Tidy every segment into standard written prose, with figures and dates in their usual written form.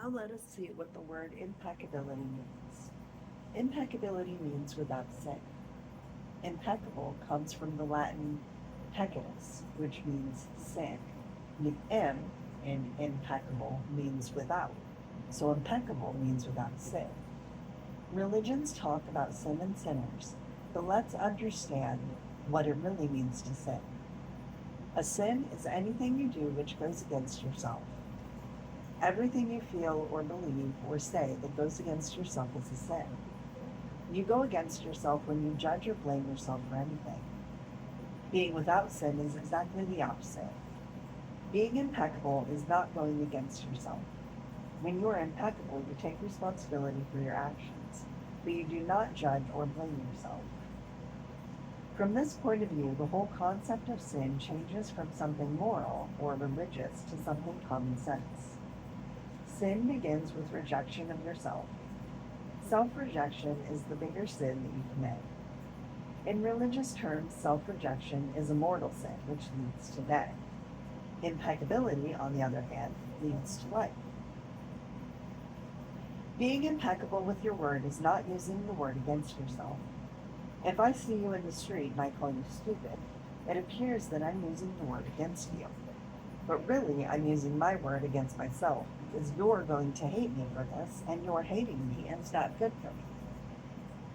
Now let us see what the word impeccability means. Impeccability means without sin. Impeccable comes from the Latin peccatus, which means sin. The M in impeccable means without. So impeccable means without sin. Religions talk about sin and sinners, but let's understand what it really means to sin. A sin is anything you do which goes against yourself. Everything you feel or believe or say that goes against yourself is a sin. You go against yourself when you judge or blame yourself for anything. Being without sin is exactly the opposite. Being impeccable is not going against yourself. When you are impeccable, you take responsibility for your actions, but you do not judge or blame yourself. From this point of view, the whole concept of sin changes from something moral or religious to something common sense. Sin begins with rejection of yourself. Self-rejection is the bigger sin that you commit. In religious terms, self-rejection is a mortal sin, which leads to death. Impeccability, on the other hand, leads to life. Being impeccable with your word is not using the word against yourself. If I see you in the street and I call you stupid, it appears that I'm using the word against you. But really, I'm using my word against myself, because you're going to hate me for this, and you're hating me, and it's not good for me.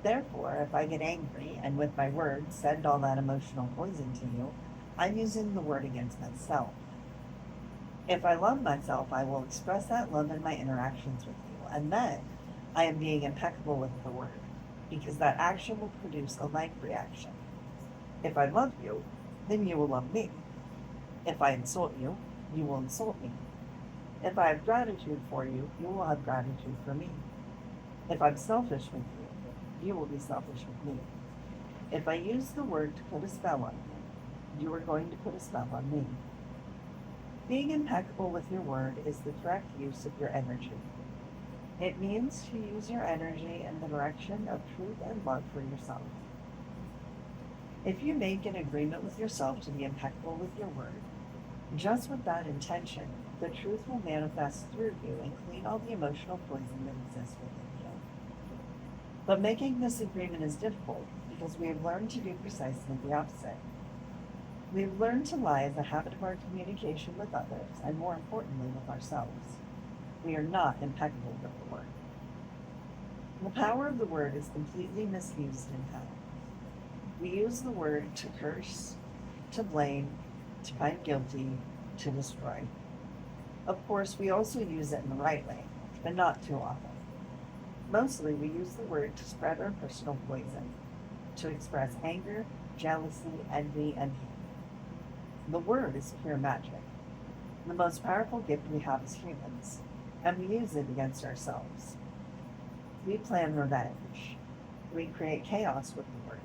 Therefore, if I get angry and with my words send all that emotional poison to you, I'm using the word against myself. If I love myself, I will express that love in my interactions with you, and then I am being impeccable with the word, because that action will produce a like reaction. If I love you, then you will love me. If I insult you, you will insult me. If I have gratitude for you, you will have gratitude for me. If I'm selfish with you, you will be selfish with me. If I use the word to put a spell on you, you are going to put a spell on me. Being impeccable with your word is the correct use of your energy. It means to use your energy in the direction of truth and love for yourself. If you make an agreement with yourself to be impeccable with your word, just with that intention, the truth will manifest through you and clean all the emotional poison that exists within you. But making this agreement is difficult because we have learned to do precisely the opposite. We have learned to lie as a habit of our communication with others, and more importantly, with ourselves. We are not impeccable with the word. The power of the word is completely misused in hell. We use the word to curse, to blame, to find guilty, to destroy. Of course, we also use it in the right way, but not too often. Mostly, we use the word to spread our personal poison, to express anger, jealousy, envy, and hate. The word is pure magic, the most powerful gift we have as humans, and we use it against ourselves. We plan revenge. We create chaos with the word.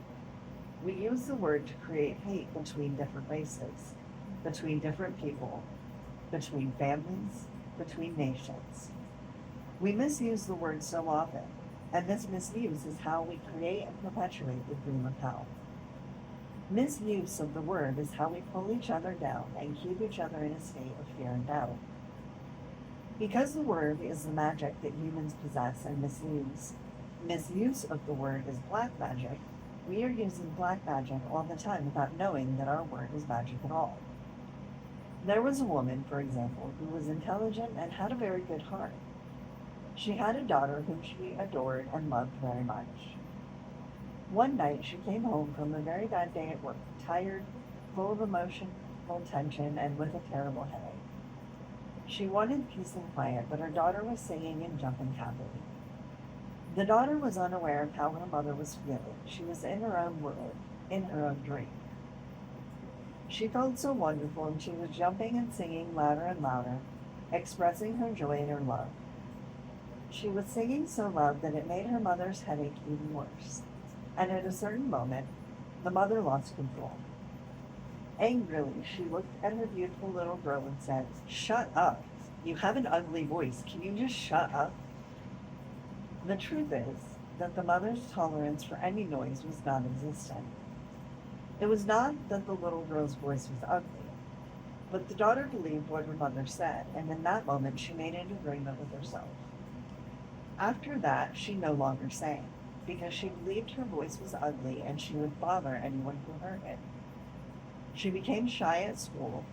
We use the word to create hate between different races, between different people, between families, between nations. We misuse the word so often, and this misuse is how we create and perpetuate the dream of hell. Misuse of the word is how we pull each other down and keep each other in a state of fear and doubt. Because the word is the magic that humans possess and misuse, misuse of the word is black magic. We are using black magic all the time without knowing that our word is magic at all. There was a woman, for example, who was intelligent and had a very good heart. She had a daughter whom she adored and loved very much. One night she came home from a very bad day at work, tired, full of emotional tension, and with a terrible headache. She wanted peace and quiet, but her daughter was singing and jumping happily. The daughter was unaware of how her mother was feeling. She was in her own world, in her own dream. She felt so wonderful, and she was jumping and singing louder and louder, expressing her joy and her love. She was singing so loud that it made her mother's headache even worse. And at a certain moment, the mother lost control. Angrily, she looked at her beautiful little girl and said, "Shut up. You have an ugly voice. Can you just shut up?" The truth is that the mother's tolerance for any noise was non-existent. It was not that the little girl's voice was ugly. But the daughter believed what her mother said, and in that moment she made an agreement with herself. After that, she no longer sang, because she believed her voice was ugly and she would bother anyone who heard it. She became shy at school,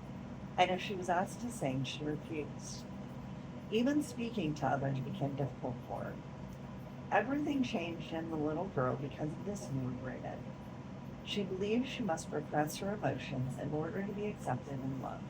and if she was asked to sing, she refused. Even speaking to others became difficult for her. Everything changed in the little girl because of this new agreement. She believed she must repress her emotions in order to be accepted and loved.